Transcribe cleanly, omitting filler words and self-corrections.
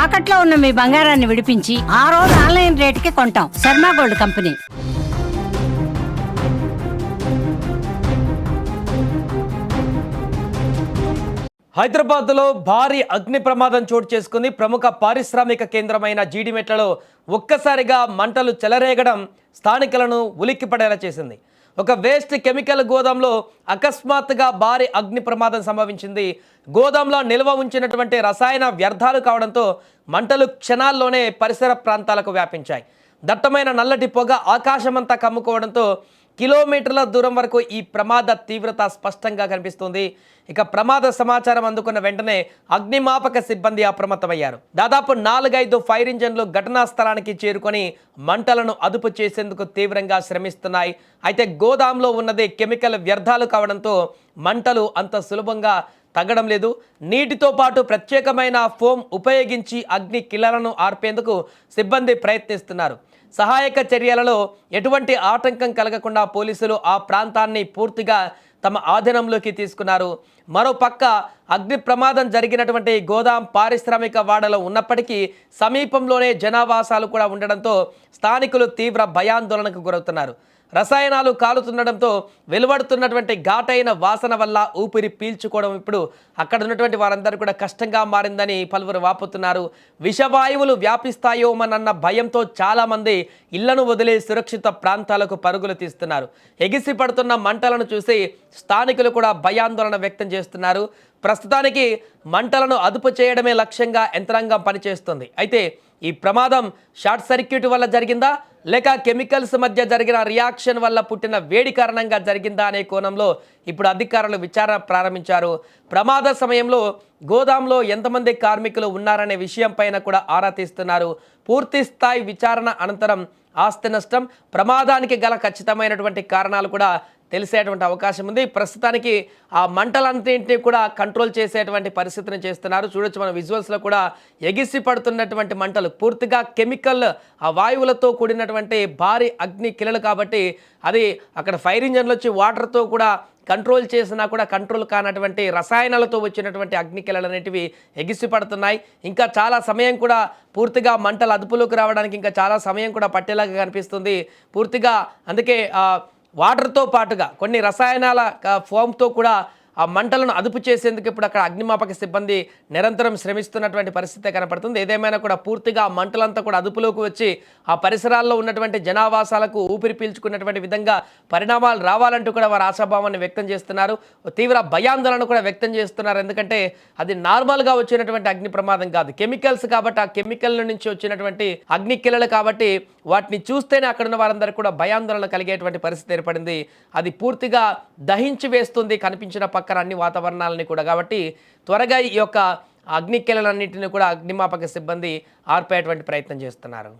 తాకట్లో ఉన్న మీ బంగారాన్ని విడిపించి ఆ రోజు ఆన్లైన్ రేటుకి కొంటాం. Sharma gold company. హైదరాబాద్లో భారీ అగ్ని ప్రమాదం చోటు చేసుకుంది. ప్రముఖ పారిశ్రామిక కేంద్రమైన జీడిమెట్లలో ఒక్కసారిగా మంటలు చెలరేగడం స్థానికులను ఉలిక్కిపడేలా చేసింది. ఒక వేస్ట్ కెమికల్ గోదాంలో అకస్మాత్తుగా భారీ అగ్ని ప్రమాదం సంభవించింది. గోదాంలో నిల్వ ఉంచినటువంటి రసాయన వ్యర్థాలు కావడంతో మంటలు క్షణాల్లోనే పరిసర ప్రాంతాలకు వ్యాపించాయి. దట్టమైన నల్లటి పొగ ఆకాశమంతా కమ్ముకోవడంతో కిలోమీటర్ల దూరం వరకు ఈ ప్రమాద తీవ్రత స్పష్టంగా కనిపిస్తుంది. ఇక ప్రమాద సమాచారం అందుకున్న వెంటనే అగ్నిమాపక సిబ్బంది అప్రమత్తమయ్యారు. దాదాపు 4-5 ఫైర్ ఇంజన్లు ఘటనా స్థలానికి చేరుకొని మంటలను అదుపు చేసేందుకు తీవ్రంగా శ్రమిస్తున్నాయి. అయితే గోదాంలో ఉన్నది కెమికల్ వ్యర్థాలు కావడంతో మంటలు అంత సులభంగా తగ్గడం లేదు. నీటితో పాటు ప్రత్యేకమైన ఫోమ్ ఉపయోగించి అగ్ని కిలలను ఆర్పేందుకు సిబ్బంది ప్రయత్నిస్తున్నారు. సహాయక చర్యలలో ఎటువంటి ఆటంకం కలగకుండా పోలీసులు ఆ ప్రాంతాన్ని పూర్తిగా తమ ఆధీనంలోకి తీసుకున్నారు. మరోపక్క అగ్ని ప్రమాదం జరిగినటువంటి గోదాం పారిశ్రామిక వాడలో ఉన్నప్పటికీ సమీపంలోనే జనావాసాలు కూడా ఉండడంతో స్థానికులు తీవ్ర భయాందోళనకు గురవుతున్నారు. రసాయనాలు కాలుతుండడంతో వెలువడుతున్నటువంటి ఘాటైన వాసన వల్ల ఊపిరి పీల్చుకోవడం ఇప్పుడు అక్కడ ఉన్నటువంటి వారందరూ కూడా కష్టంగా మారిందని పలువురు వాపోతున్నారు. విషవాయువులు వ్యాపిస్తాయోమనన్న భయంతో చాలామంది ఇళ్లను వదిలే సురక్షిత ప్రాంతాలకు పరుగులు తీస్తున్నారు. ఎగిసి పడుతున్న మంటలను చూసి స్థానికులు కూడా భయాందోళన వ్యక్తం చేస్తున్నారు. ప్రస్తుతానికి మంటలను అదుపు చేయడమే లక్ష్యంగా యంత్రాంగం పనిచేస్తుంది. అయితే ఈ ప్రమాదం షార్ట్ సర్క్యూట్ వల్ల జరిగిందా లేక కెమికల్స్ మధ్య జరిగిన రియాక్షన్ వల్ల పుట్టిన వేడి కారణంగా జరిగిందా అనే కోణంలో ఇప్పుడు అధికారులు విచారణ ప్రారంభించారు. ప్రమాద సమయంలో గోదాంలో ఎంతమంది కార్మికులు ఉన్నారనే విషయంపైన కూడా ఆరా తీస్తున్నారు. పూర్తి స్థాయి విచారణ అనంతరం ఆస్తి నష్టం, ప్రమాదానికి గల ఖచ్చితమైనటువంటి కారణాలు కూడా తెలిసేటువంటి అవకాశం ఉంది. ప్రస్తుతానికి ఆ మంటలన్నింటినీ కూడా కంట్రోల్ చేసేటువంటి పరిస్థితిని చేస్తున్నారు. చూడొచ్చు మన విజువల్స్లో కూడా ఎగిసి పడుతున్నటువంటి మంటలు పూర్తిగా కెమికల్ ఆ వాయువులతో కూడినటువంటి భారీ అగ్ని కిలలు కాబట్టి అది అక్కడ ఫైర్ ఇంజన్లు వచ్చి వాటర్తో కూడా కంట్రోల్ చేసినా కూడా కంట్రోల్ కానటువంటి రసాయనాలతో వచ్చినటువంటి అగ్నికిలలు అనేటివి ఎగిసి పడుతున్నాయి. ఇంకా చాలా సమయం కూడా పూర్తిగా మంటలు అదుపులోకి రావడానికి ఇంకా చాలా సమయం కూడా పట్టేలాగా కనిపిస్తుంది. పూర్తిగా అందుకే వాటర్తో పాటుగా కొన్ని రసాయనాల ఫోమ్తో కూడా ఆ మంటలను అదుపు చేసేందుకు ఇప్పుడు అక్కడ అగ్నిమాపక సిబ్బంది నిరంతరం శ్రమిస్తున్నటువంటి పరిస్థితి కనపడుతుంది. ఏదేమైనా కూడా పూర్తిగా మంటలంతా కూడా అదుపులోకి వచ్చి ఆ పరిసరాల్లో ఉన్నటువంటి జనావాసాలకు ఊపిరి పీల్చుకున్నటువంటి విధంగా పరిణామాలు రావాలంటూ కూడా వారు ఆశాభావాన్ని వ్యక్తం చేస్తున్నారు. తీవ్ర భయాందోళన కూడా వ్యక్తం చేస్తున్నారు. ఎందుకంటే అది నార్మల్గా వచ్చినటువంటి అగ్ని ప్రమాదం కాదు, కెమికల్స్ కాబట్టి ఆ కెమికల్ నుంచి వచ్చినటువంటి అగ్ని కిలలు కాబట్టి వాటిని చూస్తేనే అక్కడ ఉన్న వారందరూ కూడా భయాందోళన కలిగేటువంటి పరిస్థితి ఏర్పడింది. అది పూర్తిగా దహించి వేస్తుంది కనిపించిన పక్కన అన్ని వాతావరణాలని కూడా. కాబట్టి త్వరగా ఈ యొక్క అగ్నికిలలన్నింటినీ కూడా అగ్నిమాపక సిబ్బంది ఆర్పేటువంటి ప్రయత్నం చేస్తున్నారు.